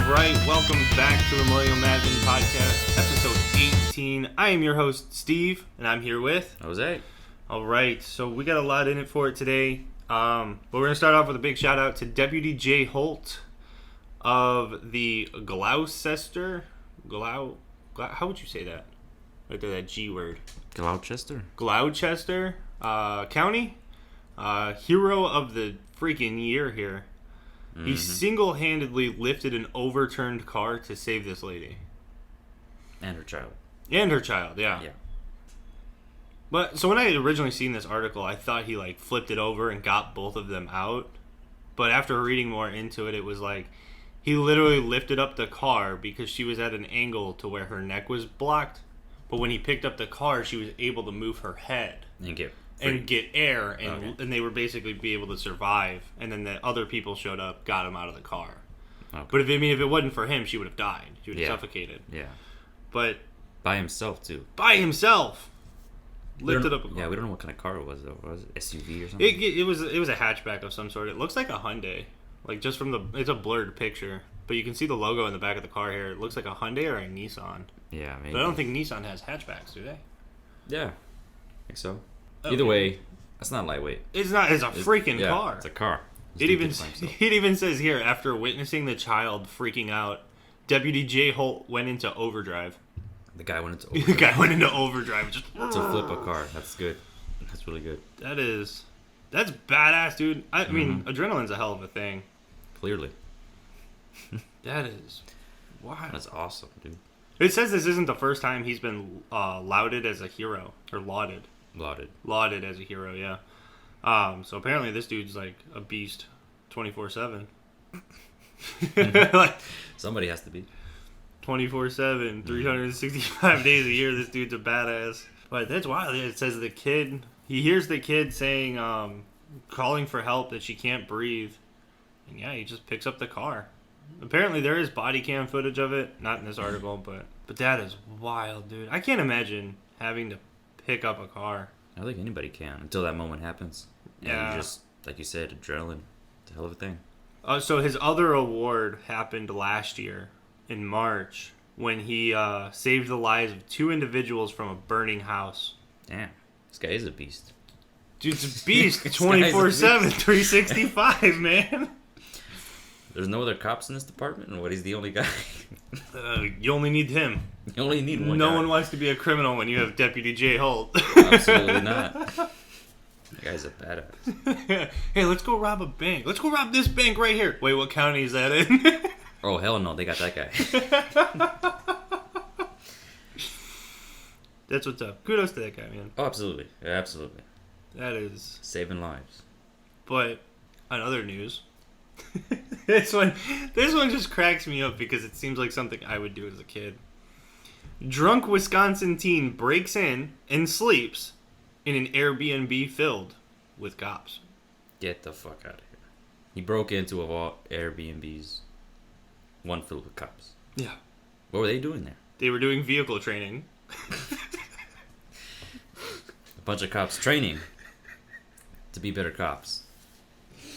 right, welcome back to the Millennial Madman Podcast, episode 18. I am your host, Steve, and I'm here with... Jose. All right, so we got a lot in it for it today, but we're going to start off with a big shout out to Deputy Jay Holt of the Gloucester, how would you say that? Right there, that G word. Gloucester County, hero of the freaking year here. He single-handedly lifted an overturned car to save this lady. And her child. Yeah. But, so when I had originally seen this article, I thought he, flipped it over and got both of them out. But after reading more into it, it was he literally lifted up the car because she was at an angle to where her neck was blocked. But when he picked up the car, she was able to move her head. And get air, and they were basically be able to survive. And then the other people showed up, got him out of the car. Okay. But if it wasn't for him, she would have died. She would have suffocated. Yeah. But by himself too. Lifted up a car. Yeah, we don't know what kind of car it was though. Was it SUV or something? It was a hatchback of some sort. It looks like a Hyundai. Just from it's a blurred picture, but you can see the logo in the back of the car here. It looks like a Hyundai or a Nissan. Yeah, maybe. But I don't think Nissan has hatchbacks, do they? Yeah, I think so. Either way, that's not lightweight. It's not. It's a freaking car. It's a car. It even says here, after witnessing the child freaking out, Deputy Jay Holt went into overdrive. The guy went into overdrive. Just to flip a car. That's good. That's really good. That's badass, dude. I mean, adrenaline's a hell of a thing. Clearly. That is... Wow. That's awesome, dude. It says this isn't the first time he's been lauded as a hero. Or lauded. Lauded as a hero, yeah. So apparently this dude's a beast 24/7. Somebody has to be. 24/7, 365 days a year, this dude's a badass. But that's wild. It says he hears the kid saying, calling for help, that she can't breathe. And yeah, he just picks up the car. Apparently there is body cam footage of it. Not in this article, but that is wild, dude. I can't imagine having to pick up a car. I don't think anybody can until that moment happens. Yeah. And you just, like you said, adrenaline. It's a hell of a thing. So his other award happened last year in March when he saved the lives of 2 individuals from a burning house. Damn. This guy is a beast. Dude's a beast 24/7, 365, man. There's no other cops in this department, or what? He's the only guy. You only need him. You only need one. No one wants to be a criminal when you have Deputy Jay Holt. Absolutely not. That guy's a badass. Hey, let's go rob a bank. Let's go rob this bank right here. Wait, what county is that in? Oh, hell no. They got that guy. That's what's up. Kudos to that guy, man. Oh, absolutely. Yeah, absolutely. That is... saving lives. But, on other news... This one just cracks me up because it seems like something I would do as a kid. Drunk Wisconsin teen breaks in and sleeps in an Airbnb filled with cops. Get the fuck out of here. He broke into all Airbnbs, one filled with cops. Yeah. What were they doing there? They were doing vehicle training. A bunch of cops training to be better cops.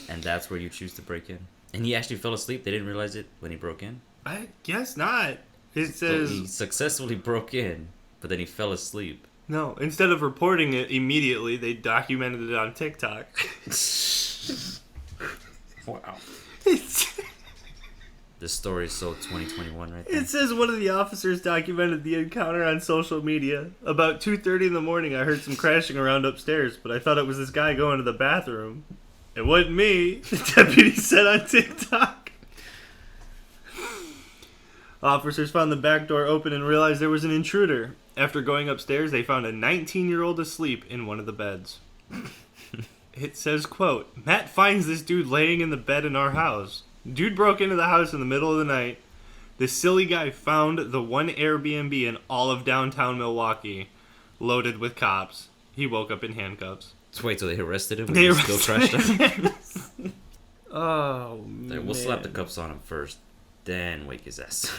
And that's where you choose to break in. And he actually fell asleep. They didn't realize it when he broke in. I guess not. It says... So he successfully broke in, but then he fell asleep. No, instead of reporting it immediately, they documented it on TikTok. Wow. This story is so 2021 right there. It says one of the officers documented the encounter on social media. About 2:30 in the morning, I heard some crashing around upstairs, but I thought it was this guy going to the bathroom. It wasn't me, the deputy said on TikTok. Officers found the back door open and realized there was an intruder. After going upstairs, they found a 19-year-old asleep in one of the beds. It says, quote, Matt finds this dude laying in the bed in our house. Dude broke into the house in the middle of the night. This silly guy found the one Airbnb in all of downtown Milwaukee, loaded with cops. He woke up in handcuffs. So wait till they arrested him when he still crashed him? Oh, man. We'll slap the cuffs on him first, then wake his ass.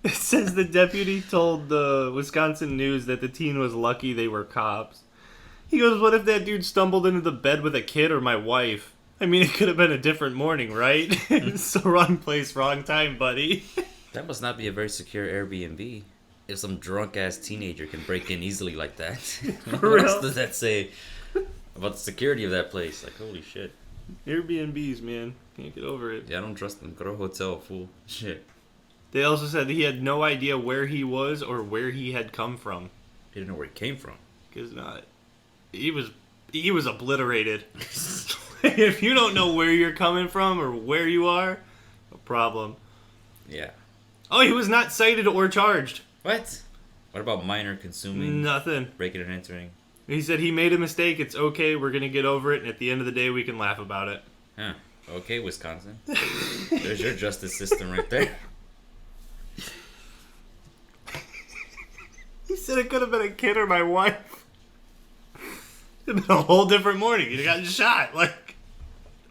It says the deputy told the Wisconsin News that the teen was lucky they were cops. He goes, what if that dude stumbled into the bed with a kid or my wife? I mean, it could have been a different morning, right? It's the wrong place, wrong time, buddy. That must not be a very secure Airbnb. If some drunk ass teenager can break in easily like that, what else does that say about the security of that place? Like, holy shit. Airbnbs, man. Can't get over it. Yeah, I don't trust them. Go to a hotel, fool. Shit. They also said that he had no idea where he was or where he had come from. He didn't know where he came from. Because he was obliterated. If you don't know where you're coming from or where you are, no problem. Yeah. Oh, he was not cited or charged. What? What about minor consuming? Nothing. Breaking and entering? He said he made a mistake. It's okay. We're going to get over it. And at the end of the day, we can laugh about it. Huh. Okay, Wisconsin. There's your justice system right there. He said it could have been a kid or my wife. It'd been a whole different morning. You'd have gotten shot. Like,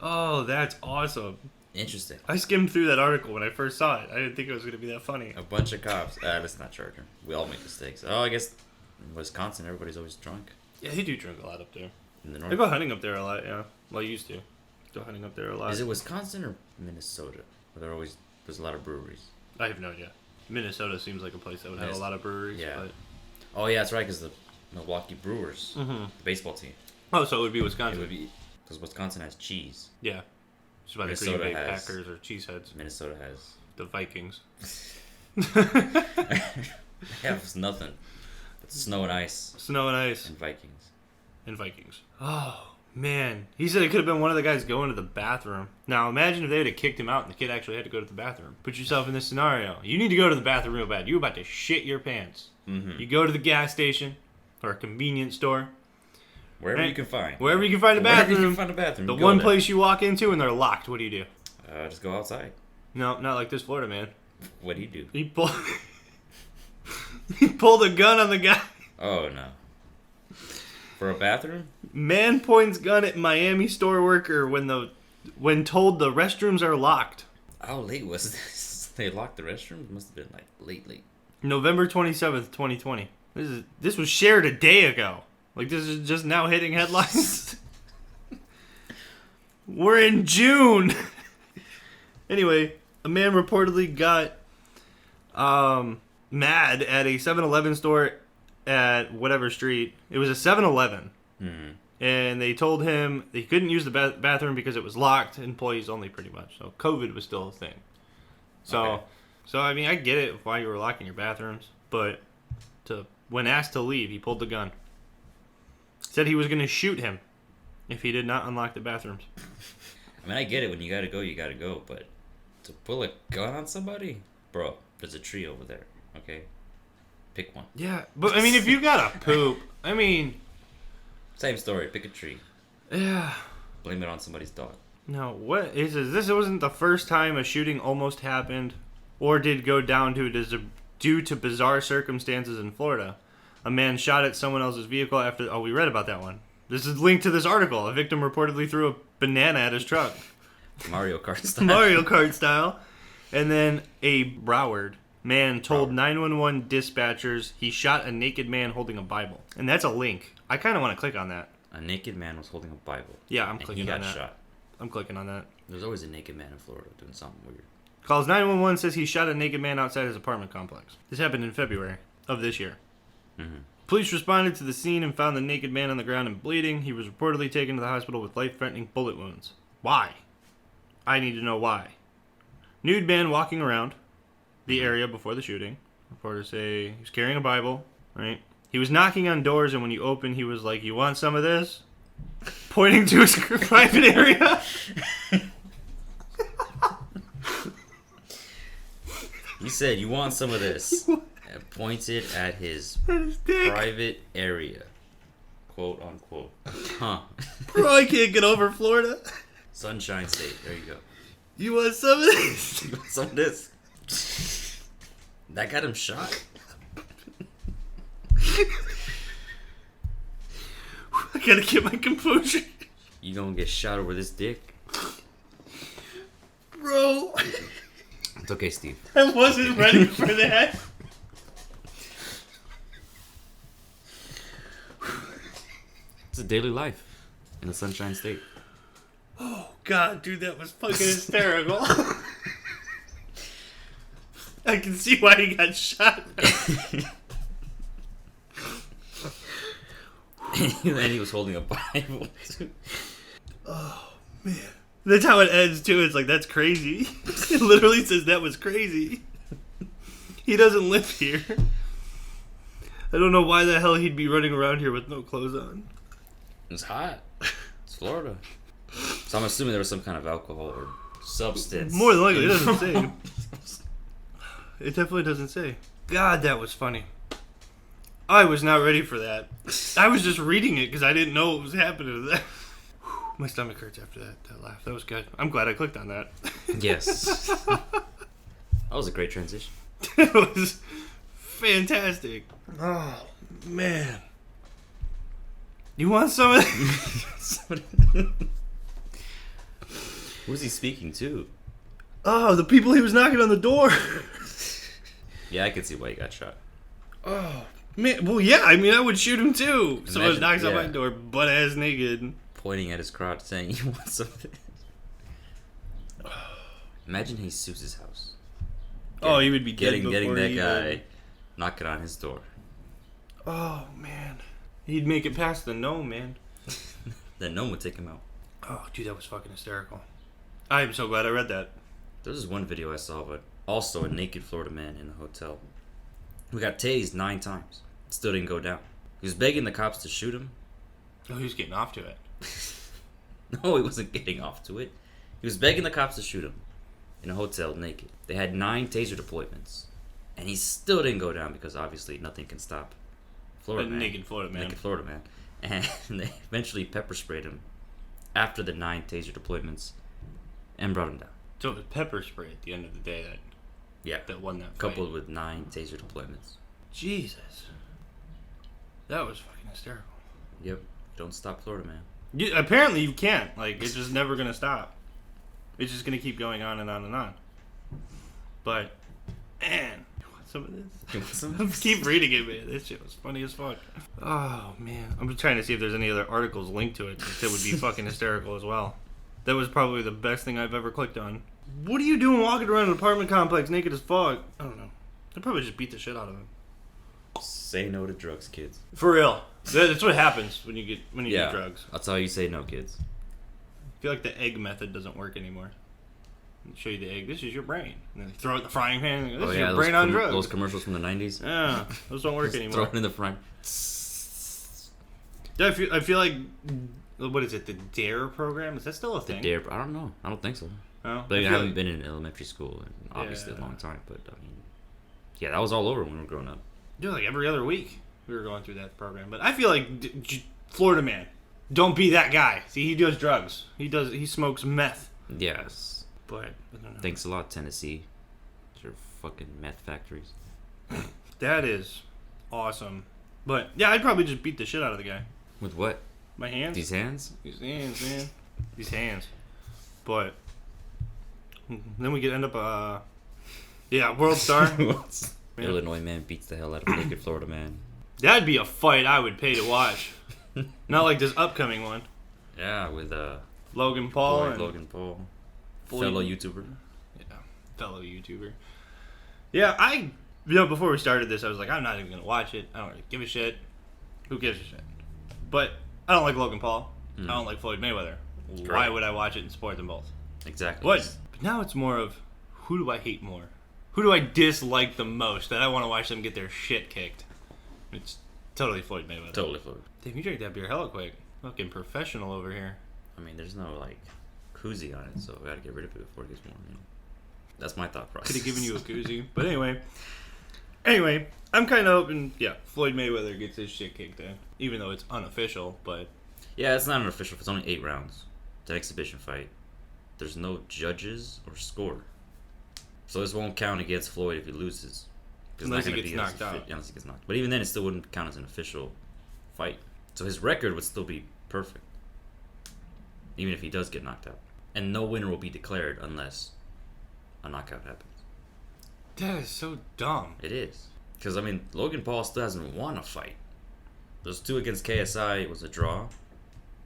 oh, that's awesome. Interesting. I skimmed through that article when I first saw it. I didn't think it was going to be that funny. A bunch of cops. Let's not charge them. We all make mistakes. Oh, I guess in Wisconsin, everybody's always drunk. Yeah, they do drink a lot up there. In the north. I go hunting up there a lot, yeah. Well, I used to. Go hunting up there a lot. Is it Wisconsin or Minnesota? Where there's a lot of breweries. I have no idea. Minnesota seems like a place that would have a lot of breweries. Yeah. But... Oh, yeah, that's right, because the Milwaukee Brewers, the baseball team. Oh, so it would be Wisconsin. It would be, because Wisconsin has cheese. Yeah. Just by the Green Bay Packers or Cheeseheads. Minnesota has... The Vikings. Yeah, it's nothing. It's snow and ice. Snow and ice. And Vikings. And Vikings. Oh, man. He said it could have been one of the guys going to the bathroom. Now, imagine if they would have kicked him out and the kid actually had to go to the bathroom. Put yourself in this scenario. You need to go to the bathroom real bad. You're about to shit your pants. Mm-hmm. You go to the gas station or a convenience store. Wherever you can find. Wherever you can find a bathroom. Wherever you can find a bathroom. The one place you walk into and they're locked. What do you do? Just go outside. No, not like this Florida man. What'd he do? He pulled a gun on the guy. Oh, no. For a bathroom? Man points gun at Miami store worker when told the restrooms are locked. How late was this? They locked the restrooms? It must have been like late. November 27th, 2020. This was shared a day ago. Like, this is just now hitting headlines. We're in June. Anyway, a man reportedly got mad at a 7-Eleven store at whatever street. It was a 7-Eleven. Mm-hmm. And they told him they couldn't use the bathroom because it was locked. Employees only, pretty much. So COVID was still a thing. So I mean, I get it why you were locking your bathrooms. But when asked to leave, he pulled the gun. Said he was going to shoot him if he did not unlock the bathrooms. I mean, I get it. When you gotta go. But to pull a gun on somebody? Bro, there's a tree over there. Okay? Pick one. Yeah, but I mean, if you gotta poop, I mean... Same story. Pick a tree. Yeah. Blame it on somebody's dog. No, what is this? This wasn't the first time a shooting almost happened or did go down due to bizarre circumstances in Florida. A man shot at someone else's vehicle after... Oh, we read about that one. This is linked to this article. A victim reportedly threw a banana at his truck. Mario Kart style. Mario Kart style. And then a Broward man told 911 dispatchers he shot a naked man holding a Bible. And that's a link. I kind of want to click on that. A naked man was holding a Bible. Yeah, I'm clicking on that. He got shot. I'm clicking on that. There's always a naked man in Florida doing something weird. Calls 911, says he shot a naked man outside his apartment complex. This happened in February of this year. Mm-hmm. Police responded to the scene and found the naked man on the ground and bleeding. He was reportedly taken to the hospital with life-threatening bullet wounds. Why? I need to know why. Nude man walking around the area before the shooting. Reporters say he was carrying a Bible, right? He was knocking on doors, and when you opened, he was like, "You want some of this?" Pointing to his private area. He said, "You want some of this?" And pointed at his private area. Quote, unquote. Huh. Bro, I can't get over Florida. Sunshine State. There you go. You want some of this? You want some of this? That got him shot? I gotta get my composure. You gonna get shot over this dick? Bro. It's okay, Steve. I wasn't ready for that. It's a daily life in the Sunshine State. Oh, God, dude, that was fucking hysterical. I can see why he got shot. And he was holding a Bible, too. Oh, man. That's how it ends, too. It's like, that's crazy. It literally says that was crazy. He doesn't live here. I don't know why the hell he'd be running around here with no clothes on. It's hot. It's Florida. So I'm assuming there was some kind of alcohol or substance. More than likely, it doesn't say. It definitely doesn't say. God, that was funny. I was not ready for that. I was just reading it because I didn't know what was happening to that. My stomach hurts after that laugh. That was good. I'm glad I clicked on that. Yes. That was a great transition. It was fantastic. Oh, man. You want some of that? Who's he speaking to? Oh, the people he was knocking on the door. Yeah, I can see why he got shot. Oh, man. Well, yeah, I mean, I would shoot him too. Someone knocks on my yeah. door, butt ass naked. Pointing at his crotch saying, "You want something?" Imagine Jesus' house. He would be getting that guy knocking on his door. Oh, man. He'd make it past the gnome, man. Then no one would take him out. Oh, dude, that was fucking hysterical. I am so glad I read that. There was this one video I saw, but also a naked Florida man in a hotel who got tased 9 times. Still didn't go down. He was begging the cops to shoot him. Oh, he was getting off to it. No, he wasn't getting off to it. He was begging the cops to shoot him in a hotel naked. They had 9 taser deployments, and he still didn't go down because obviously nothing can stop Florida man. Naked Florida man. Naked Florida man. And they eventually pepper sprayed him after the 9 taser deployments and brought him down. So it was pepper spray at the end of the day that won that fight. Coupled with 9 taser deployments. Jesus. That was fucking hysterical. Yep. Don't stop Florida man. Apparently you can't. Like, it's just never going to stop. It's just going to keep going on and on and on. But, man, you want some of this? You want some of this? Keep reading it, man. This shit was funny as fuck. Oh, man. I'm just trying to see if there's any other articles linked to it that would be fucking hysterical as well. That was probably the best thing I've ever clicked on. What are you doing walking around an apartment complex naked as fuck? I don't know. They probably just beat the shit out of him. Say no to drugs, kids. For real. That's what happens when you get drugs. That's how you say no, kids. I feel like the egg method doesn't work anymore. They show you the egg. This is your brain. And then they throw it in the frying pan. And go, this is your brain on drugs. Those commercials from the 90s. Yeah, those don't work anymore. Throw it in the frying. Yeah, I feel like, what is it? The DARE program? Is that still a thing? The DARE. I don't know. I don't think so. Oh, but I haven't been in elementary school in obviously a long time. But I mean, yeah, that was all over when we were growing up. Dude, like every other week we were going through that program. But I feel like Florida man, don't be that guy. See, he does drugs. He smokes meth. Yes. But I don't know. Thanks a lot, Tennessee. Your fucking meth factories. That is awesome. But yeah, I'd probably just beat the shit out of the guy. With what? My hands. These hands? These hands, man. These hands. But then we could end up World Star. Illinois man beats the hell out of a naked Florida man. That'd be a fight I would pay to watch. Not like this upcoming one. Yeah, with Logan Paul. Logan Paul. Fellow YouTuber. Yeah, fellow YouTuber. Yeah, before we started this, I was like, I'm not even going to watch it. I don't really give a shit. Who gives a shit? But I don't like Logan Paul. I don't like Floyd Mayweather. Great. Why would I watch it and support them both? Exactly. But now it's more of, who do I hate more? Who do I dislike the most that I want to watch them get their shit kicked? It's totally Floyd Mayweather. Totally Floyd. Damn, you drank that beer hella quick. Fucking professional over here. I mean, there's no, koozie on it, so we gotta get rid of it before it gets warm. That's my thought process. Could have given you a koozie. But anyway, I'm kind of hoping, Floyd Mayweather gets his shit kicked in. Even though it's unofficial, but... Yeah, it's not unofficial. It's only 8 rounds. It's an exhibition fight. There's no judges or score. So this won't count against Floyd if he loses. Unless he gets knocked out. Unless he gets knocked. But even then, it still wouldn't count as an official fight. So his record would still be perfect. Even if he does get knocked out. And no winner will be declared unless a knockout happens. That is so dumb. It is. Because, Logan Paul still hasn't won a fight. Those 2 against KSI, it was a draw,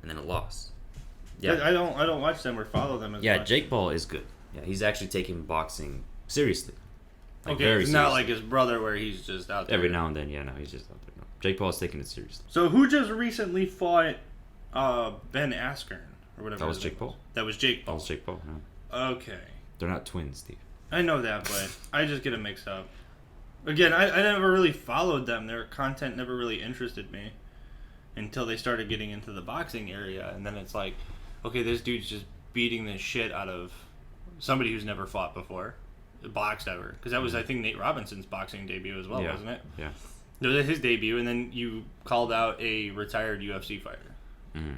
and then a loss. Yeah. I don't watch them or follow them as much. Yeah, Jake Paul is good. Yeah, he's actually taking boxing seriously. Okay, very it's not seriously. like his brother where he's just out there. Every now and then, yeah, no, he's just out there. No. Jake Paul's taking it seriously. So who just recently fought Ben Askren or whatever? That was Jake Paul. That was Jake That Paul. was Jake Paul, yeah. Okay. They're not twins, Steve. I know that, but I just get it mixed up. Again, I never really followed them. Their content never really interested me until they started getting into the boxing area. And then it's like, okay, this dude's just beating the shit out of somebody who's never fought before, boxed ever. Because that was, I think, Nate Robinson's boxing debut as well, wasn't it? Yeah. It was his debut, and then you called out a retired UFC fighter. Mm-hmm.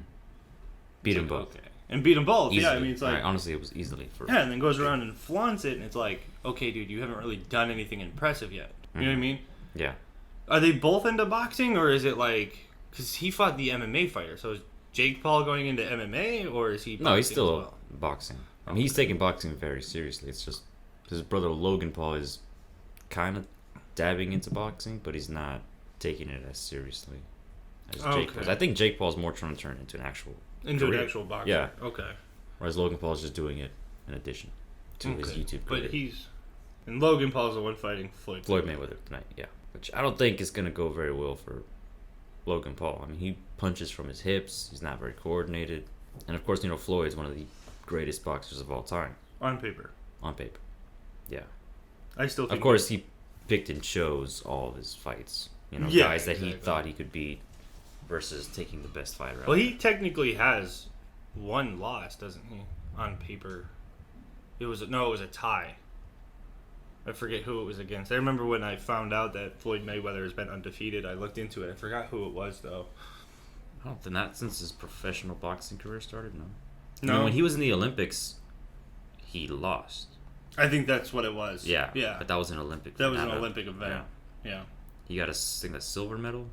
Beat them both. Okay. And beat them both. Easily. Yeah, I mean, it's like... Right, honestly, it was easily. Yeah, and then goes around and flaunts it, and it's like, okay, dude, you haven't really done anything impressive yet. You know what I mean? Yeah. Are they both into boxing, or is it like... Because he fought the MMA fighter, so is Jake Paul going into MMA, or is he boxing No, he's still as well? boxing. I mean, he's taking boxing very seriously. It's just his brother Logan Paul is kind of dabbing into boxing, but he's not taking it as seriously as Jake Paul. I think Jake Paul's more trying to turn it into an actual Into career. an actual boxer? Yeah. Okay. Whereas Logan Paul is just doing it in addition to his YouTube career. But he's... And Logan Paul's the one fighting Floyd Mayweather tonight, yeah. Which I don't think is going to go very well for Logan Paul. I mean, he punches from his hips. He's not very coordinated. And, of course, Floyd's one of the greatest boxers of all time. On paper. On paper. Yeah. I still think... Of course, he picked and chose all of his fights. Guys that he thought he could beat versus taking the best fighter out. Well, he technically has one loss, doesn't he? On paper. It was a tie. I forget who it was against. I remember when I found out that Floyd Mayweather has been undefeated. I looked into it. I forgot who it was, though. I don't think not since his professional boxing career started, no. No. I mean, when he was in the Olympics, he lost. I think that's what it was. Yeah. Yeah. But that was an Olympic. That was an Olympic event. Yeah. He got a silver medal.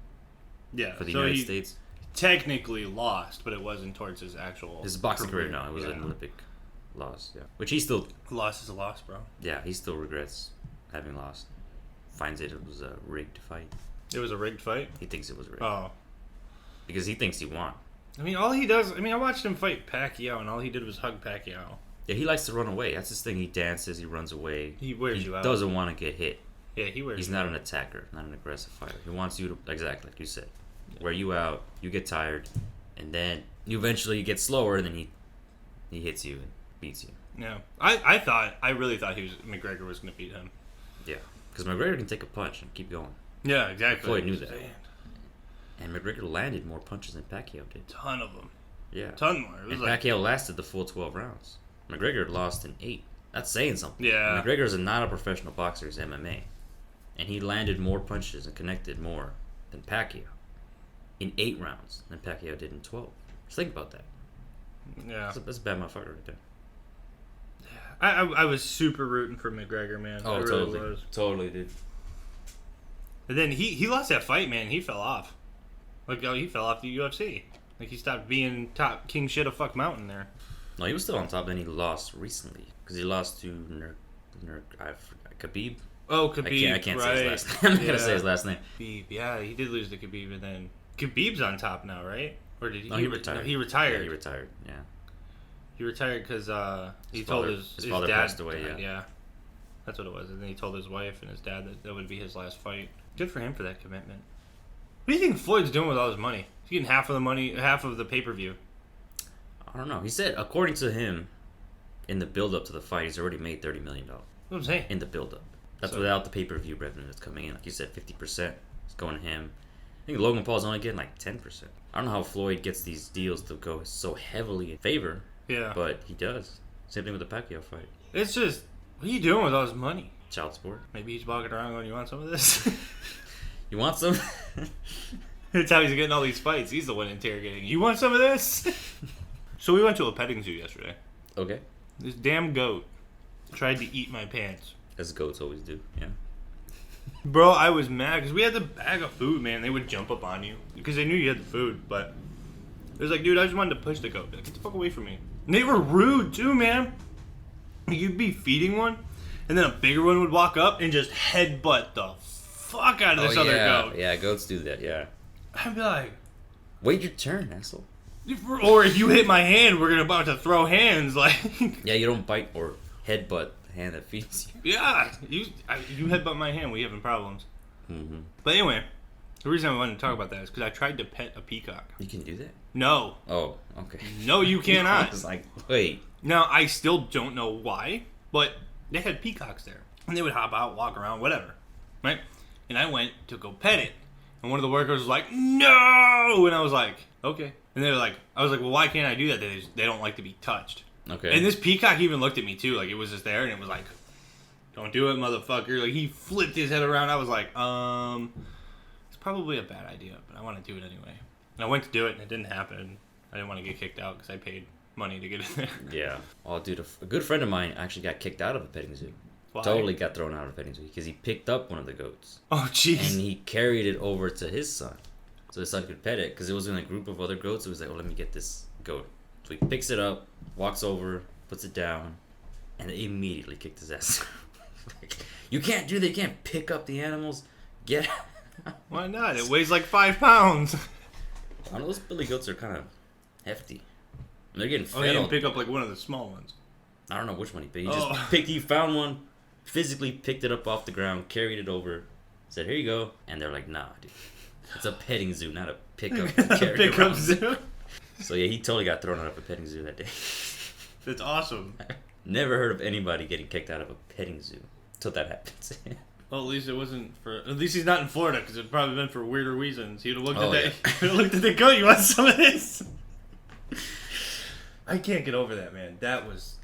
Yeah. For the United States. Technically lost, but it wasn't towards his actual... His boxing career, no. It was an Olympic loss, yeah. Which he still... Loss is a loss, bro. Yeah, he still regrets having lost. Finds it was a rigged fight. It was a rigged fight? He thinks it was rigged. Oh. Because he thinks he won. I mean, all he does... I mean, I watched him fight Pacquiao, and all he did was hug Pacquiao. Yeah, he likes to run away. That's his thing. He dances, he runs away. He wears you out. He doesn't want to get hit. Yeah, he wears He's not an attacker, not an aggressive fighter. He wants you to, exactly like you said, wear you out, you get tired, and then you eventually get slower, and then he hits you and beats you. Yeah. I really thought McGregor was going to beat him. Yeah, because McGregor can take a punch and keep going. Yeah, exactly. Floyd knew that. And McGregor landed more punches than Pacquiao did. Ton of them. Yeah. Ton more. It was and Pacquiao lasted the full 12 rounds. McGregor lost in 8. That's saying something. Yeah. McGregor's not a professional boxer. He's MMA. And he landed more punches and connected more than Pacquiao in 8 rounds than Pacquiao did in 12. Just think about that. Yeah. That's a bad motherfucker right there. I was super rooting for McGregor, man. Oh, I really totally. was. Totally, dude. And then he lost that fight, man. He fell off. Like, he fell off the UFC. Like, he stopped being top king shit of fuck mountain there. No, he was still on top, then he lost recently. Because he lost to Khabib. Oh, Khabib. I can't say his last name. I'm not going to say his last name. Khabib. Yeah, he did lose to Khabib, and then Khabib's on top now, right? Or did he? No, he retired. No, he retired. Yeah, he retired, yeah. He retired because he told his father dad passed away, yeah. That's what it was. And then he told his wife and his dad that would be his last fight. Good for him for that commitment. What do you think Floyd's doing with all his money? He's getting half of the money, half of the pay-per-view. I don't know. He said, according to him, in the build-up to the fight, he's already made $30 million. What I'm saying. In the build-up. That's without the pay-per-view revenue that's coming in. Like you said, 50% is going to him. I think Logan Paul's only getting like 10%. I don't know how Floyd gets these deals to go so heavily in favor. Yeah. But he does. Same thing with the Pacquiao fight. It's just, what are you doing with all his money? Child support. Maybe he's walking around going, you want some of this? You want some? That's how he's getting all these fights. He's the one interrogating. You want some of this? So we went to a petting zoo yesterday. Okay. This damn goat tried to eat my pants. As goats always do, yeah. Bro, I was mad because we had the bag of food, man. They would jump up on you because they knew you had the food, but it was like, dude, I just wanted to push the goat. Like, get the fuck away from me. And they were rude too, man. You'd be feeding one, and then a bigger one would walk up and just headbutt the fuck out of this other goat. Yeah, goats do that, yeah. I'd be like, wait your turn, asshole. Or if you hit my hand, we're about to throw hands. Like, yeah, you don't bite or headbutt the hand that feeds you. Yeah, you headbutt my hand, we having problems. Mm-hmm. But anyway, the reason I wanted to talk about that is because I tried to pet a peacock. You can do that? No. Oh, okay. No, you cannot. I was like, wait. Now, I still don't know why, but they had peacocks there. And they would hop out, walk around, whatever. Right? And I went to go pet it. And one of the workers was like, no! And I was like, okay. And they were like, I was like, well, why can't I do that? They don't like to be touched. Okay. And this peacock even looked at me too. Like, it was just there and it was like, don't do it, motherfucker. Like, he flipped his head around. I was like, it's probably a bad idea, but I want to do it anyway. And I went to do it and it didn't happen. I didn't want to get kicked out because I paid money to get in there. Yeah. Oh, dude, a good friend of mine actually got kicked out of a petting zoo. Why? Totally got thrown out of a petting zoo because he picked up one of the goats. Oh, jeez. And he carried it over to his son. So his son could pet it because it was in a group of other goats. It was like, oh, let me get this goat. So he picks it up, walks over, puts it down, and they immediately kicked his ass. Like, you can't do that. You can't pick up the animals. Get Why not? It weighs like 5 pounds. I don't know, those billy goats are kind of hefty. And they're getting fed. Oh, he didn't pick up like one of the small ones. I don't know which one he picked. He found one, physically picked it up off the ground, carried it over, said, here you go. And they're like, nah, dude. It's a petting zoo, not a pickup. Pickup zoo? So yeah, he totally got thrown out of a petting zoo that day. That's awesome. Never heard of anybody getting kicked out of a petting zoo until that happens. Well, at least it wasn't for. At least he's not in Florida because it'd probably been for weirder reasons. He'd have looked at that. Yeah. He'd have looked at the goat. You want some of this? I can't get over that, man. That was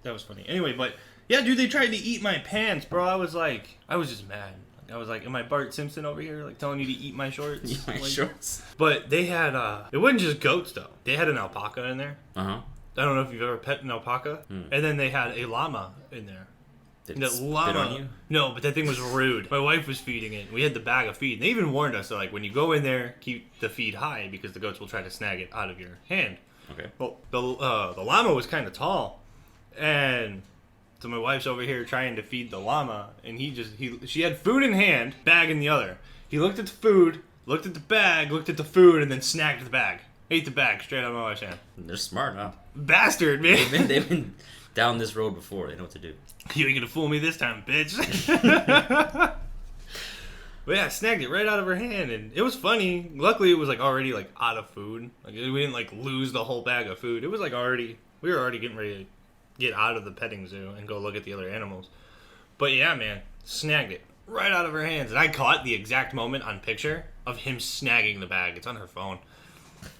funny. Anyway, but yeah, dude, they tried to eat my pants, bro. I was just mad. I was like, am I Bart Simpson over here, like telling you to eat my shorts? Eat my like, shorts. But they had it wasn't just goats though. They had an alpaca in there. Uh-huh. I don't know if you've ever pet an alpaca. And then they had a llama in there. Did it spit on you? No, but that thing was rude. My wife was feeding it. We had the bag of feed. And they even warned us, so like when you go in there, keep the feed high because the goats will try to snag it out of your hand. Okay. Well, the llama was kind of tall, and so my wife's over here trying to feed the llama, and she had food in hand, bag in the other. He looked at the food, looked at the bag, looked at the food, and then snagged the bag. Ate the bag straight out of my wife's hand. They're smart, huh? Bastard, man. They've been down this road before. They know what to do. You ain't gonna fool me this time, bitch. But yeah, I snagged it right out of her hand, and it was funny. Luckily, it was like already like out of food. Like we didn't like lose the whole bag of food. It was like we were already getting ready to get out of the petting zoo and go look at the other animals. But yeah, man, snagged it right out of her hands, and I caught the exact moment on picture of him snagging the bag. It's on her phone.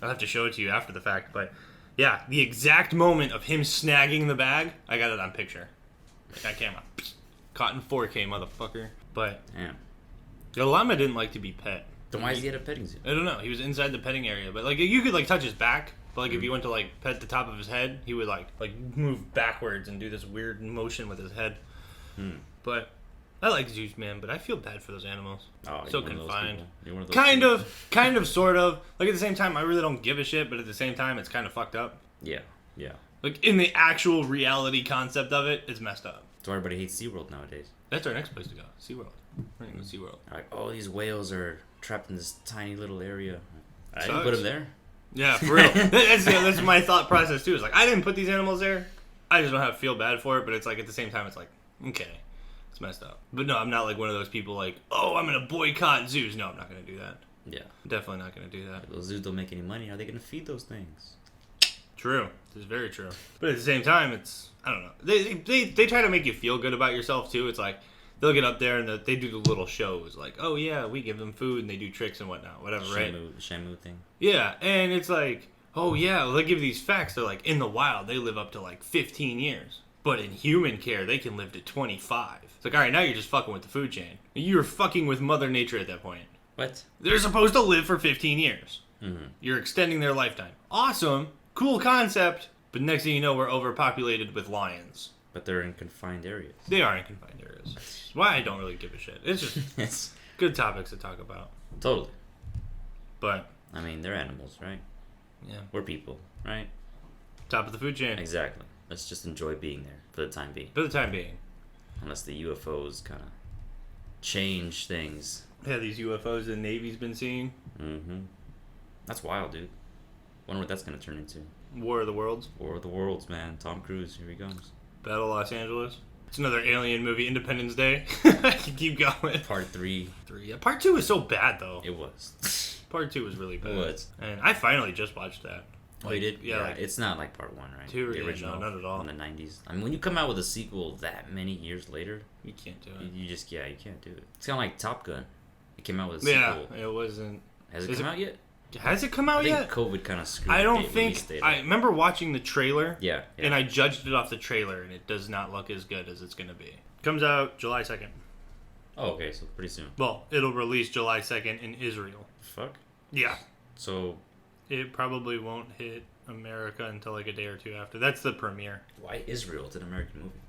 I'll have to show it to you after the fact, but yeah, the exact moment of him snagging the bag, I got it on picture. Like on camera. Caught in 4K, motherfucker. But yeah. The llama didn't like to be pet. Then why is he at a petting zoo? I don't know. He was inside the petting area, but like you could like touch his back, but like if you went to like pet the top of his head, he would like move backwards and do this weird motion with his head. But I like zoos, man, but I feel bad for those animals. Oh, so confined. You're one of those Kind of, sort of. Like at the same time, I really don't give a shit, but at the same time, it's kind of fucked up. Yeah. Like in the actual reality concept of it, it's messed up. That's why everybody hates SeaWorld nowadays. That's our next place to go, SeaWorld. We're gonna go SeaWorld. Like, oh, these whales are trapped in this tiny little area. I didn't Sucks. put them there. Yeah, for real. That's my thought process too. It's like I didn't put these animals there. I just don't have to feel bad for it, but it's like at the same time, it's like okay. It's messed up. But no, I'm not like one of those people like, oh, I'm going to boycott zoos. No, I'm not going to do that. Yeah. Definitely not going to do that. If those zoos don't make any money, how are they going to feed those things? True. This is very true. But at the same time, it's, I don't know. They try to make you feel good about yourself, too. It's like, they'll get up there and they do the little shows. Like, oh, yeah, we give them food and they do tricks and whatnot. Whatever, right? The Shamu thing. Yeah. And it's like, oh, yeah, they give these facts. They're like, in the wild, they live up to like 15 years. But in human care, they can live to 25. It's like, all right, now you're just fucking with the food chain. You're fucking with Mother Nature at that point. What? They're supposed to live for 15 years. Mm-hmm. You're extending their lifetime. Awesome. Cool concept. But next thing you know, we're overpopulated with lions. But they're in confined areas. They are in confined areas. That's why I don't really give a shit. It's just Yes. Good topics to talk about. Totally. But I mean, they're animals, right? Yeah. We're people, right? Top of the food chain. Exactly. Let's just enjoy being there for the time being. For the time being. Unless the UFOs kind of change things. Yeah, these UFOs the Navy's been seeing. Mm-hmm. That's wild, dude. Wonder what that's gonna turn into. War of the Worlds. War of the Worlds, man. Tom Cruise, here he comes. Battle of Los Angeles. It's another alien movie. Independence Day. I can keep going. Part 3. Yeah, Part 2 was so bad though. It was. Part 2 was really bad. It was. And I finally just watched that. Oh, you did? Yeah. It's not like Part 1, right? 2, the original. No, not at all. In the 90s. I mean, when you come out with a sequel that many years later, you can't do it. You just, you can't do it. It's kind of like Top Gun. It came out with a sequel. Yeah, it wasn't. Has it come out yet? Has it come out yet? I think COVID kind of screwed I don't think. I remember watching the trailer. Yeah. And I judged it off the trailer, and it does not look as good as it's going to be. Comes out July 2nd. Oh, okay, so pretty soon. Well, it'll release July 2nd in Israel. Fuck? Yeah. So... It probably won't hit America until like a day or two after. That's the premiere. Why Israel? It's an American movie.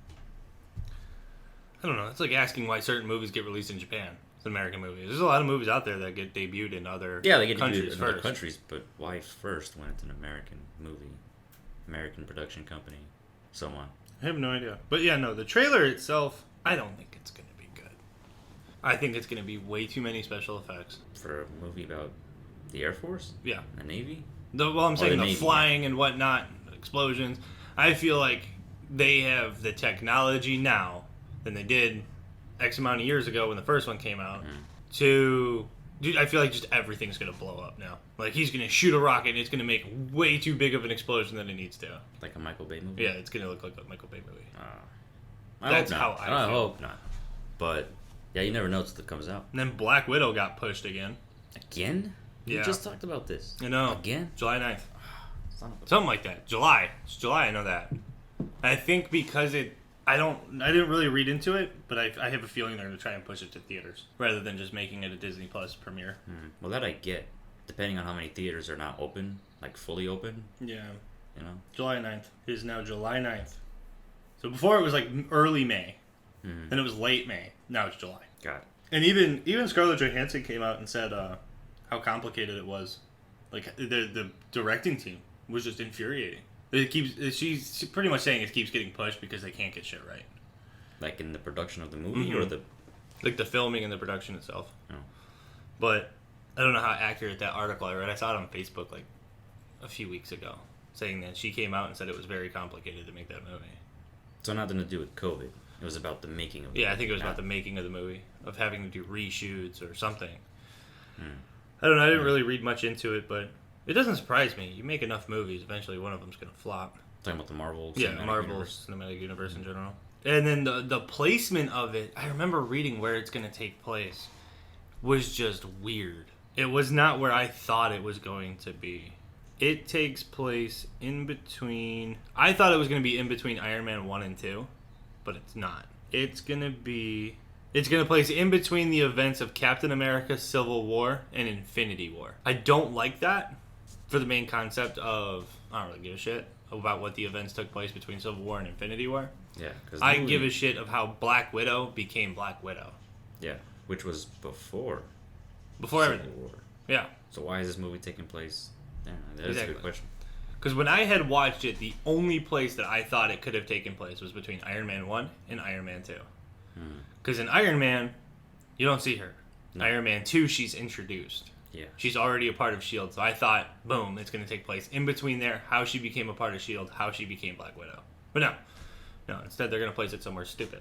I don't know. It's like asking why certain movies get released in Japan. It's an American movie. There's a lot of movies out there that get debuted in other they get countries debuted in other countries, but why first when it's an American movie? American production company. So on. I have no idea. But yeah, no, the trailer itself, I don't think it's going to be good. I think it's going to be way too many special effects. For a movie about the Air Force? Yeah. The Navy? I'm saying the Navy, flying and whatnot, explosions. I feel like they have the technology now than they did X amount of years ago when the first one came out Dude, I feel like just everything's going to blow up now. Like, he's going to shoot a rocket and it's going to make way too big of an explosion than it needs to. Like a Michael Bay movie? Yeah, it's going to look like a Michael Bay movie. That's how I feel. I hope not. But, yeah, you never know until it comes out. And then Black Widow got pushed again. Again? Yeah. We just talked about this. I know. Again? July 9th. Something like that. July. It's July, I know that. I think because I didn't really read into it, but I have a feeling they're going to try and push it to theaters rather than just making it a Disney Plus premiere. Well, that I get. Depending on how many theaters are not open, like fully open. Yeah. You know? July 9th. It is now July 9th. So before it was like early May. Then it was late May. Now it's July. Got it. And even Scarlett Johansson came out and said how complicated it was. Like, the directing team was just infuriating. She's pretty much saying it keeps getting pushed because they can't get shit right. Like in the production of the movie or the... Like the filming and the production itself. Oh. But I don't know how accurate that article I read. I saw it on Facebook like a few weeks ago, saying that she came out and said it was very complicated to make that movie. So nothing to do with COVID. It was about the making of the movie. I think it was about the making of the movie, of having to do reshoots or something. I don't know. I didn't really read much into it, but it doesn't surprise me. You make enough movies, eventually one of them's going to flop. Talking about the Marvel Cinematic Universe in general. And then the placement of it, I remember reading where it's going to take place, was just weird. It was not where I thought it was going to be. It takes place in between... I thought it was going to be in between Iron Man 1 and 2, but it's not. It's going to place in between the events of Captain America Civil War and Infinity War. I don't like that for the main concept of... I don't really give a shit about what the events took place between Civil War and Infinity War. Yeah. I give a shit of how Black Widow became Black Widow. Yeah, which was before everything. War. Yeah. So why is this movie taking place? Yeah, that is a good question. Because when I had watched it, the only place that I thought it could have taken place was between Iron Man 1 and Iron Man 2. Because in Iron Man, you don't see her. No. Iron Man 2, she's introduced. Yeah. She's already a part of S.H.I.E.L.D., so I thought, boom, it's going to take place in between there, how she became a part of S.H.I.E.L.D., how she became Black Widow. But no, instead they're going to place it somewhere stupid.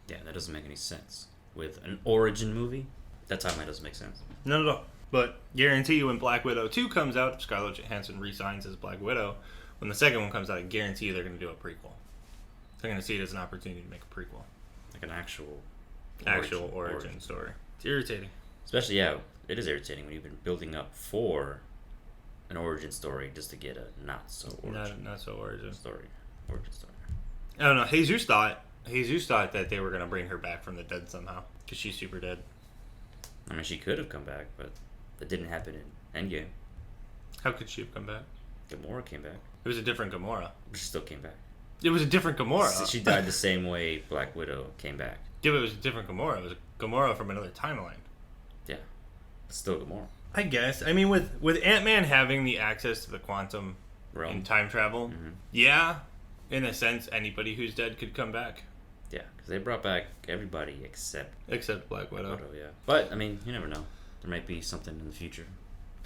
Yeah, that doesn't make any sense. With an origin movie, that timeline doesn't make sense. No. But guarantee you when Black Widow 2 comes out, if Scarlett Johansson re-signs as Black Widow, when the second one comes out, I guarantee you they're going to do a prequel. They're going to see it as an opportunity to make a prequel. Like an actual origin story. It's irritating. Especially, yeah, it is irritating when you've been building up for an origin story just to get a not so origin story. I don't know. Jesus thought that they were going to bring her back from the dead somehow because she's super dead. I mean, she could have come back, but that didn't happen in Endgame. How could she have come back? Gamora came back. It was a different Gamora. But she still came back. It was a different Gamora. She died the same way Black Widow came back. Yeah, but it was a different Gamora. It was a Gamora from another timeline. Yeah. It's still Gamora. I guess. I mean, with Ant-Man having the access to the quantum realm and time travel, yeah, in a sense, anybody who's dead could come back. Yeah, because they brought back everybody except Black Widow. Yeah. But, I mean, you never know. There might be something in the future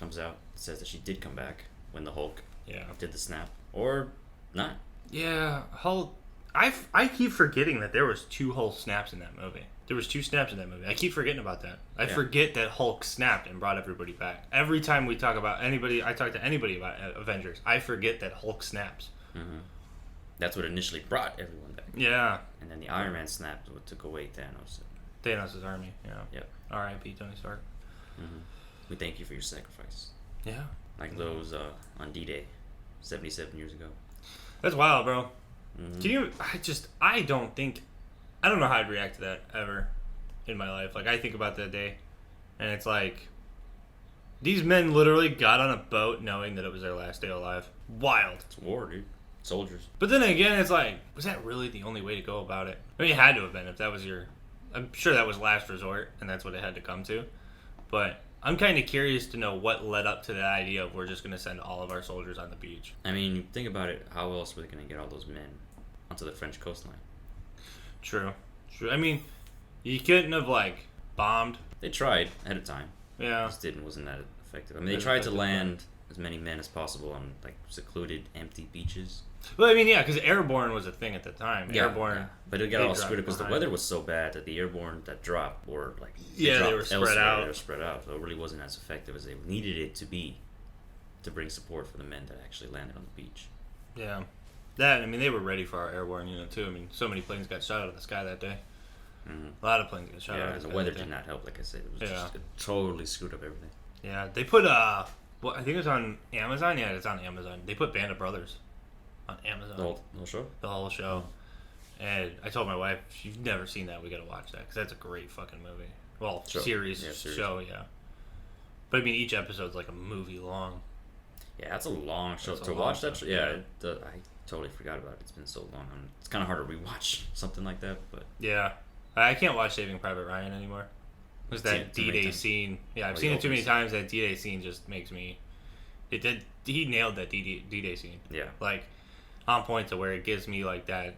comes out that says that she did come back. when the Hulk Yeah. did the snap, or not. Yeah, Hulk. I keep forgetting that there was 2 whole snaps in that movie. There was 2 snaps in that movie. I keep forgetting about that. I forget that Hulk snapped and brought everybody back. Every time we talk about anybody, I talk to anybody about Avengers, I forget that Hulk snaps. Mm-hmm. That's what initially brought everyone back. Yeah. And then the Iron Man snapped, what took away Thanos. Thanos' army. Yeah. Yep. R.I.P. Tony Stark. Mm-hmm. We thank you for your sacrifice. Yeah. Like those on D-Day, 77 years ago. That's wild, bro. Mm-hmm. Can you? I don't know how I'd react to that ever in my life. Like, I think about that day, and it's like, these men literally got on a boat knowing that it was their last day alive. Wild. It's war, dude. Soldiers. But then again, it's like, was that really the only way to go about it? I mean, it had to have been if that was I'm sure that was last resort, and that's what it had to come to. But I'm kind of curious to know what led up to the idea of we're just going to send all of our soldiers on the beach. I mean, think about it. How else were they going to get all those men onto the French coastline? True. I mean, you couldn't have, like, bombed. They tried ahead of time. Yeah. Just wasn't that effective. I mean, they tried to land as many men as possible on, like, secluded, empty beaches. Well, I mean, yeah, because airborne was a thing at the time. Yeah, Airborne. yeah. But it got all screwed up because the weather was so bad that the airborne that dropped were, like, they were spread out. They were spread out. So it really wasn't as effective as they needed it to be to bring support for the men that actually landed on the beach. Yeah. That, I mean, they were ready for our airborne unit, too. I mean, so many planes got shot out of the sky that day. Mm-hmm. A lot of planes got shot out of the sky. The weather did not help, like I said. It was just it totally screwed up everything. Yeah, they put, I think it was on Amazon. Yeah, it's on Amazon. They put Band of Brothers on Amazon. The whole show? The whole show. And I told my wife, if you've never seen that, we got to watch that, because that's a great fucking movie. Well, series. Show, yeah. But I mean, each episode's like a movie long. Yeah, that's a long show. To watch that show, I totally forgot about it. It's been so long. It's kind of hard to rewatch something like that, but... Yeah. I can't watch Saving Private Ryan anymore. Because that D-Day scene... Yeah, I've seen it too many times. That D-Day scene just makes me... He nailed that D-Day scene. Yeah. Like, on point to where it gives me, like, that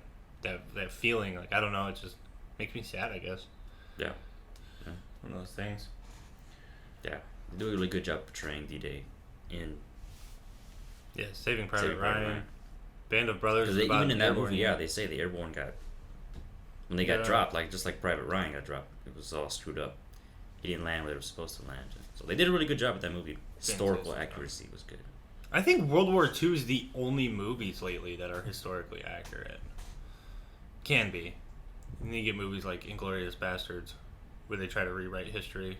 feeling. Like, I don't know, it just makes me sad, I guess. Yeah. One of those things. Yeah. They do a really good job portraying D-Day in... Yeah, Saving Private Ryan. Band of Brothers. Because even in that movie, they say the airborne got... When they got dropped, like just like Private Ryan got dropped, it was all screwed up. He didn't land where it was supposed to land. So they did a really good job with that movie. Historical accuracy was good. I think World War II is the only movies lately that are historically accurate. Can be. And then you get movies like Inglourious Bastards, where they try to rewrite history.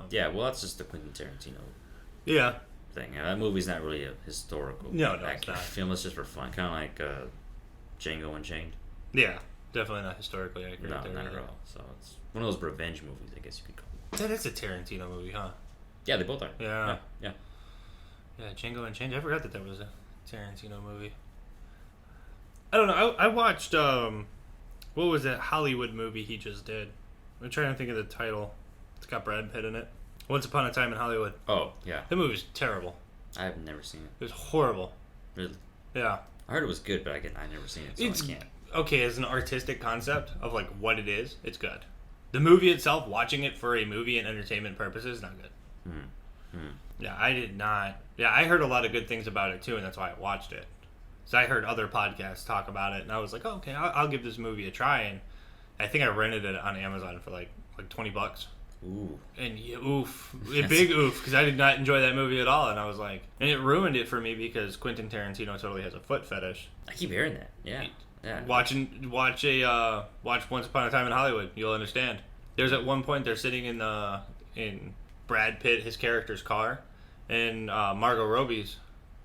Yeah, well, that's just the Quentin Tarantino thing. That movie's not really a historical accurate film. It's just for fun. Kind of like Django Unchained. Yeah, definitely not historically accurate. No, not at all. So it's one of those revenge movies, I guess you could call it. That is a Tarantino movie, huh? Yeah, they both are. Yeah, Django Unchained. I forgot that was a Tarantino movie. I don't know. I watched, what was that Hollywood movie he just did? I'm trying to think of the title. It's got Brad Pitt in it. Once Upon a Time in Hollywood. Oh, yeah. That movie was terrible. I have never seen it. It was horrible. Really? Yeah. I heard it was good, but I've never seen it, so I can't. Okay, as an artistic concept of like what it is, it's good. The movie itself, watching it for a movie and entertainment purposes, not good. Yeah, I did not. Yeah, I heard a lot of good things about it too, and that's why I watched it. So I heard other podcasts talk about it, and I was like, oh, okay, I'll give this movie a try. And I think I rented it on Amazon for like $20. Ooh. And yeah, oof. A big oof, because I did not enjoy that movie at all. And I was like, and it ruined it for me because Quentin Tarantino totally has a foot fetish. I keep hearing that. Yeah. Watch Once Upon a Time in Hollywood. You'll understand. There's at one point they're sitting in Brad Pitt, his character's car, and Margot Robbie's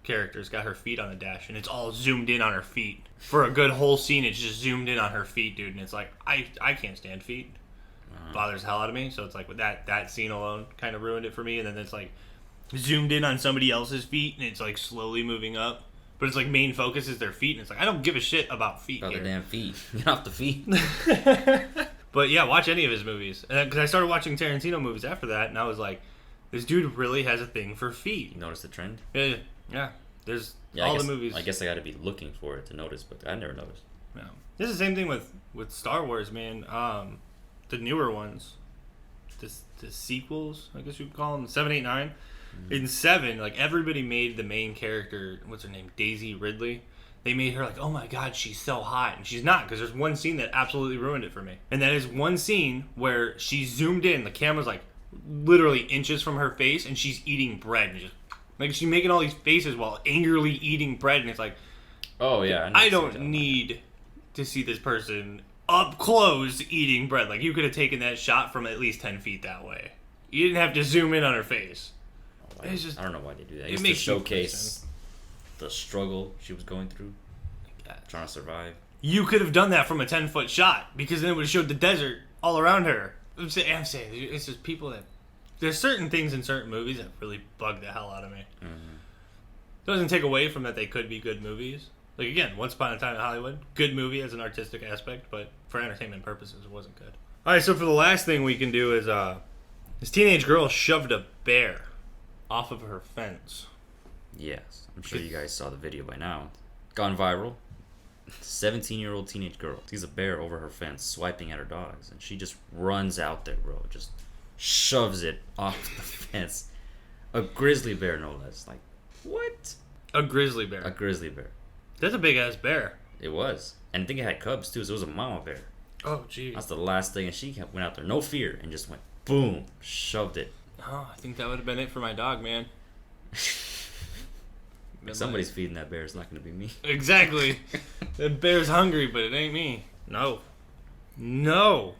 character's got her feet on the dash, and it's all zoomed in on her feet. For a good whole scene, it's just zoomed in on her feet, dude. And it's like, I can't stand feet. Bothers the hell out of me. So it's like that scene alone kind of ruined it for me. And then it's like zoomed in on somebody else's feet, and it's like slowly moving up. But it's like main focus is their feet, and it's like I don't give a shit about feet. About the damn feet. Get off the feet. But yeah, watch any of his movies. And because I started watching Tarantino movies after that, and I was like, this dude really has a thing for feet. You notice the trend? Yeah. There's the movies. I guess I got to be looking for it to notice, but I never noticed. Yeah. It's the same thing with Star Wars, man. The newer ones, the sequels, I guess you could call them, 7, 8, 9. In 7, like, everybody made the main character, what's her name, Daisy Ridley. They made her like, oh my god, she's so hot. And she's not, because there's one scene that absolutely ruined it for me. And that is one scene where she zoomed in, the camera's like literally inches from her face, and she's eating bread. And just, like, she's making all these faces while angrily eating bread, and it's like, oh yeah, I don't need to see this person up close eating bread. Like, you could have taken that shot from at least 10 feet that way. You didn't have to zoom in on her face. It's just, I don't know why they do that. It makes to showcase the struggle she was going through, trying to survive. You could have done that from a 10-foot shot, because then it would have showed the desert all around her. I'm saying it's just people that... There's certain things in certain movies that really bug the hell out of me. Mm-hmm. It doesn't take away from that they could be good movies. Like, again, Once Upon a Time in Hollywood, good movie as an artistic aspect, but for entertainment purposes, it wasn't good. Alright, so for the last thing we can do is, this teenage girl shoved a bear off of her fence. Yes, I'm sure you guys saw the video by now. Gone viral. 17-year-old teenage girl sees a bear over her fence swiping at her dogs, and she just runs out there, bro. Just shoves it off the fence. A grizzly bear, no less. Like, what? A grizzly bear. A grizzly bear. That's a big ass bear. It was. And I think it had cubs too, so it was a mama bear. Oh, geez. That's the last thing, and she went out there, no fear, and just went boom, shoved it. Oh, I think that would have been it for my dog, man. If somebody's feeding that bear, it's not going to be me. Exactly. The bear's hungry, but it ain't me. No. No.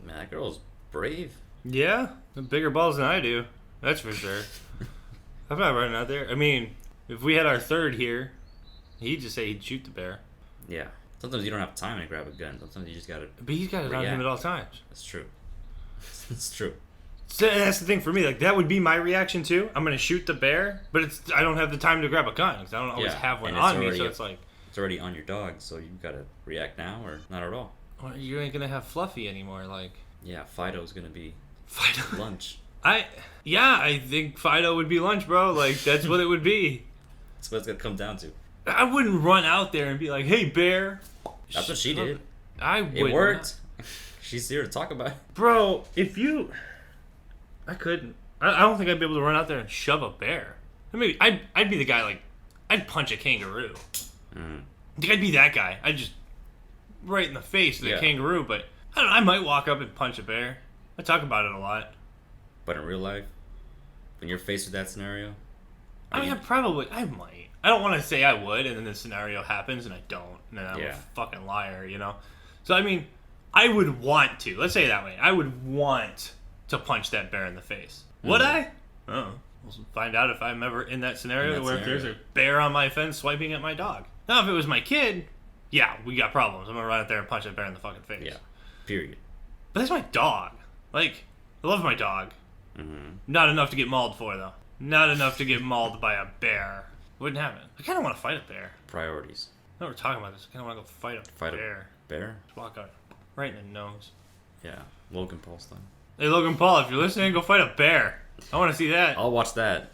Man, that girl's brave. Yeah, bigger balls than I do. That's for sure. I'm not running out there. I mean, if we had our third here, he'd just say he'd shoot the bear. Yeah. Sometimes you don't have time to grab a gun. Sometimes you just got to... But he's got it on him at all times. That's true. That's true. So that's the thing for me. Like, that would be my reaction too. I'm gonna shoot the bear, but I don't have the time to grab a gun because I don't always have one on me. So it's like it's already on your dog, so you gotta react now or not at all. Well, you ain't gonna have Fluffy anymore. Like, yeah, Fido's gonna be lunch. I think Fido would be lunch, bro. Like, that's what it would be. That's what it's gonna come down to. I wouldn't run out there and be like, "Hey, bear." That's what she did. It worked. She's here to talk about it. Bro, I couldn't. I don't think I'd be able to run out there and shove a bear. Maybe I'd be the guy, like, I'd punch a kangaroo. I think I'd be that guy. I'd just right in the face of the kangaroo, but I don't know, I might walk up and punch a bear. I talk about it a lot. But in real life, when you're faced with that scenario? I might. I don't want to say I would, and then the scenario happens and I don't, and then I'm a fucking liar, you know? So, I mean, I would want to. Let's say it that way. I would want to punch that bear in the face. Would I? Oh, we'll find out if I'm ever in that scenario where if there's a bear on my fence swiping at my dog. Now, if it was my kid, yeah, we got problems. I'm gonna run out there and punch that bear in the fucking face. Yeah. Period. But that's my dog. Like, I love my dog. Not enough to get mauled for, though. Not enough to get mauled by a bear. Wouldn't happen. I kind of want to fight a bear. Priorities. No, we're talking about this. I kind of want to go fight a bear. Bear? Just walk out right in the nose. Yeah. Logan Paul style. Hey, Logan Paul, if you're listening, go fight a bear. I want to see that. I'll watch that.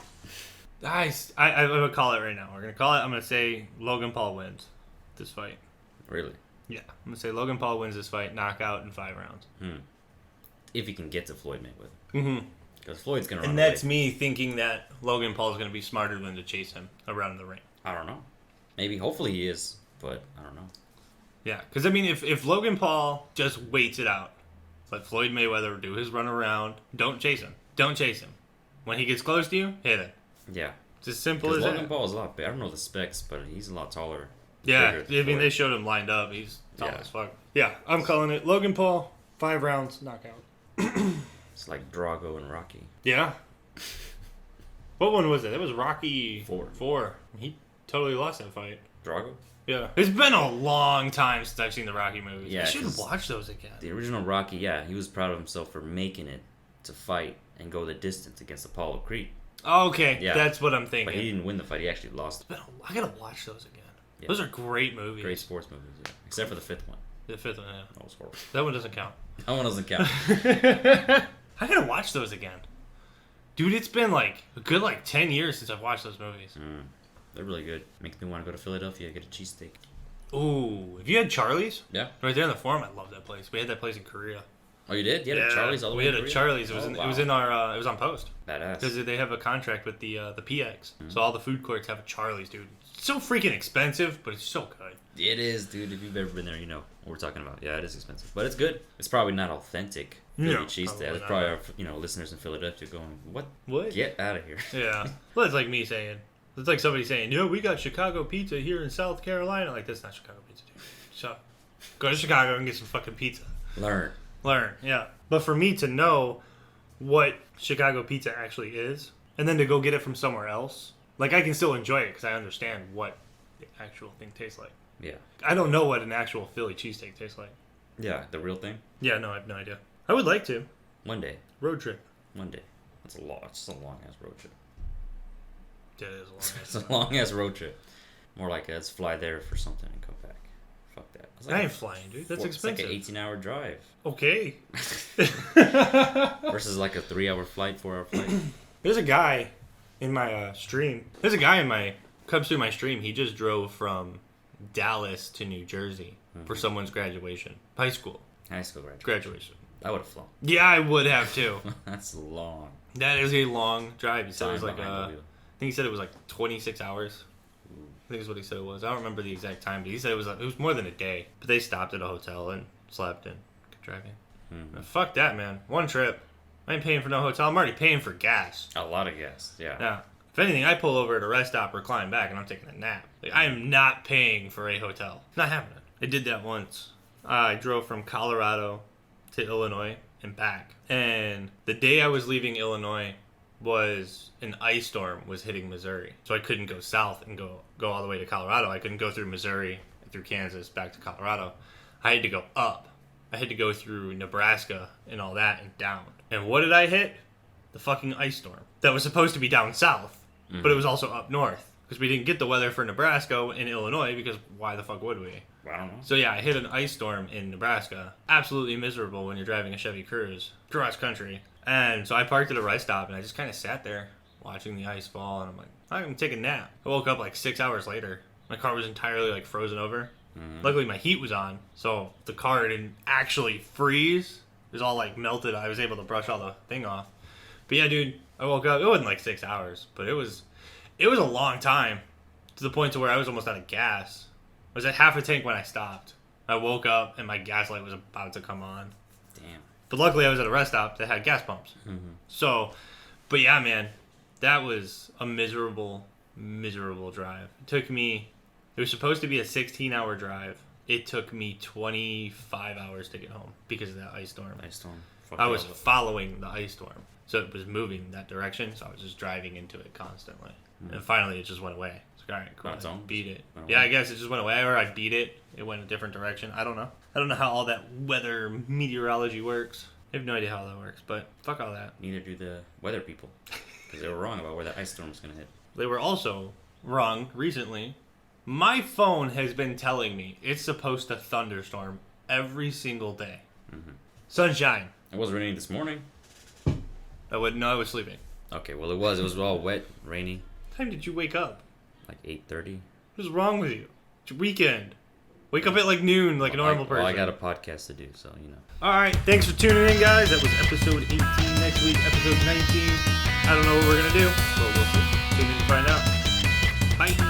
Nice. I'm going to call it right now. We're going to call it. I'm going to say Logan Paul wins this fight. Really? Yeah. I'm going to say Logan Paul wins this fight, knockout in 5 rounds. If he can get to Floyd Mayweather. Because Floyd's going to run And away. that's me thinking that Logan Paul is going to be smarter than to chase him around the ring. I don't know. Maybe. Hopefully he is. But I don't know. Yeah. Because, I mean, if Logan Paul just waits it out, let Floyd Mayweather do his run around, don't chase him. Don't chase him. When he gets close to you, hit him. Yeah. It's as simple as Logan that. Paul is a lot bigger. I don't know the specs, but he's a lot taller. Yeah. I mean, they showed him lined up. He's tall as fuck. Yeah. I'm calling it Logan Paul, 5 rounds, knockout. It's like Drago and Rocky. Yeah. What one was it? That was Rocky 4. He totally lost that fight. Drago? Yeah. It's been a long time since I've seen the Rocky movies. Yeah, I should watch those again. The original Rocky, he was proud of himself for making it to fight and go the distance against Apollo Creed. Okay, that's what I'm thinking. But he didn't win the fight. He actually lost. I gotta watch those again. Yeah. Those are great movies. Great sports movies, except for the 5th one. The 5th one, yeah. That was horrible. That one doesn't count. That one doesn't count. I gotta watch those again. Dude, it's been like a good 10 years since I've watched those movies. They're really good. Makes me want to go to Philadelphia and get a cheesesteak. Ooh, have you had Charlie's? Yeah. Right there in the Forum, I love that place. We had that place in Korea. Oh, you did? You had a Charlie's all the way. We had a Charlie's. It was it was in our it was on Post. Badass. Because they have a contract with the PX, so all the food courts have a Charlie's, dude. It's so freaking expensive, but it's so good. It is, dude. If you've ever been there, you know what we're talking about. Yeah, it is expensive, but it's good. It's probably not authentic Philly cheesesteak. There's probably our listeners in Philadelphia going, "What? Get out of here!" Yeah. Well, it's like me saying, it's like somebody saying, we got Chicago pizza here in South Carolina. Like, that's not Chicago pizza, dude. So, go to Chicago and get some fucking pizza. Learn. Yeah. But for me to know what Chicago pizza actually is, and then to go get it from somewhere else, like, I can still enjoy it because I understand what the actual thing tastes like. Yeah. I don't know what an actual Philly cheesesteak tastes like. Yeah, the real thing? Yeah, no, I have no idea. I would like to. One day. Road trip. One day. It's a long-ass road trip. Yeah, it is a long-ass It's a long-ass road trip. More like, let's fly there for something and come back. Fuck that. I ain't flying, dude. That's expensive. It's like an 18-hour drive. Okay. Versus like a 3-hour flight, 4-hour flight. There's a guy in my stream. Comes through my stream. He just drove from Dallas to New Jersey for someone's graduation. High school graduation. I would have flown. Yeah, I would have too. That's long. That is a long drive. He said it was like I think he said it was like 26 hours. I think is what he said it was. I don't remember the exact time, but he said it was more than a day. But they stopped at a hotel and slept and kept driving. Fuck that, man. One trip. I ain't paying for no hotel. I'm already paying for gas. A lot of gas, yeah. Yeah. If anything, I pull over at a rest stop, recline back, and I'm taking a nap. Like, I am not paying for a hotel. Not happening. I did that once. I drove from Colorado to Illinois and back. And the day I was leaving Illinois was an ice storm was hitting Missouri. So I couldn't go south and go all the way to Colorado. I couldn't go through Missouri, through Kansas, back to Colorado. I had to go up. I had to go through Nebraska and all that and down. And what did I hit? The fucking ice storm. That was supposed to be down south, but it was also up north. Because we didn't get the weather for Nebraska and Illinois, because why the fuck would we? I don't know. So yeah, I hit an ice storm in Nebraska. Absolutely miserable when you're driving a Chevy Cruze cross country. And so I parked at a rest stop, and I just kind of sat there watching the ice fall, and I'm like, I'm going to take a nap. I woke up like 6 hours later. My car was entirely like frozen over. Luckily, my heat was on, so the car didn't actually freeze. It was all like melted. I was able to brush all the thing off. But yeah, dude, I woke up. It wasn't like 6 hours, but it was a long time, to the point to where I was almost out of gas. I was at half a tank when I stopped. I woke up and my gas light was about to come on. Damn. But luckily, I was at a rest stop that had gas pumps. So, but yeah, man, that was a miserable drive. It was supposed to be a 16-hour drive. It took me 25 hours to get home because of that ice storm. I was following the ice storm. So it was moving that direction, so I was just driving into it constantly. And finally, it just went away. It's like, all right, cool. I beat it. Yeah, I guess it just went away, or I beat it. It went a different direction. I don't know. I don't know how all that weather meteorology works. I have no idea how that works, but fuck all that. Neither do the weather people, because they were wrong about where that ice storm was going to hit. They were also wrong recently. My phone has been telling me it's supposed to thunderstorm every single day. Sunshine. It was raining this morning. I was sleeping. Okay, well it was all wet, rainy. What time did you wake up? Like 8:30. What's wrong with you? It's your weekend. Wake up at like noon like a normal person. Well, I got a podcast to do, so you know. Alright, thanks for tuning in, guys. That was episode 18. Next week, episode 19. I don't know what we're going to do, but we'll see. Tune in to find out. Bye.